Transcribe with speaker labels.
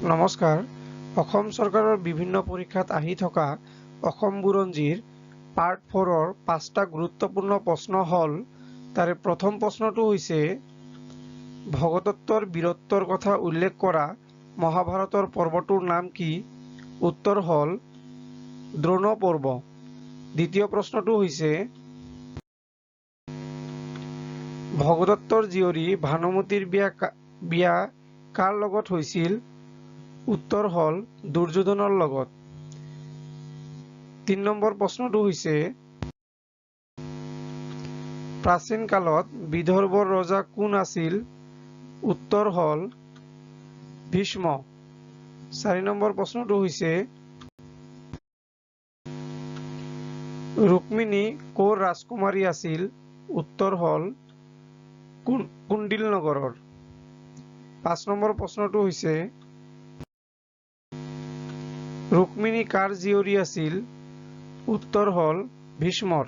Speaker 1: নমস্কাৰ। অসম চৰকাৰৰ বিভিন্ন পৰীক্ষাত আহি থকা অসম বুৰঞ্জীৰ পাৰ্ট 4ৰ 5টা গুৰুত্বপূৰ্ণ প্ৰশ্ন হ'ল, তাৰে প্ৰথম প্ৰশ্নটো হৈছে ভগদত্তৰ বীৰত্বৰ কথা উল্লেখ কৰা মহাভাৰতৰ পৰ্বটোৰ নাম কি? উত্তৰ হ'ল দ্ৰোণ পৰ্ব। দ্বিতীয় প্ৰশ্নটো হৈছে ভগদত্তৰ জীয়ৰী ভানুমতীৰ বিয়া কাৰ লগত হৈছিল? উত্তৰ হ'ল দুৰ্যোধনৰ লগত। ৩ নম্বৰ প্ৰশ্নটো হৈছে প্ৰাচীন কালত বিদৰ্ভৰ ৰজা কোন আছিল? উত্তৰ হ'ল ভীষ্ম। ৪ নম্বৰ প্ৰশ্নটো হৈছে ৰুক্মিণী ক'ৰ ৰাজকুমাৰী আছিল? উত্তৰ হ'ল কুণ্ডিল নগৰৰ। ৫ নম্বৰ প্ৰশ্নটো হৈছে ৰুক্মিণী কাৰ জীয়ৰী আছিল? উত্তৰ হ'ল ভীষ্মৰ।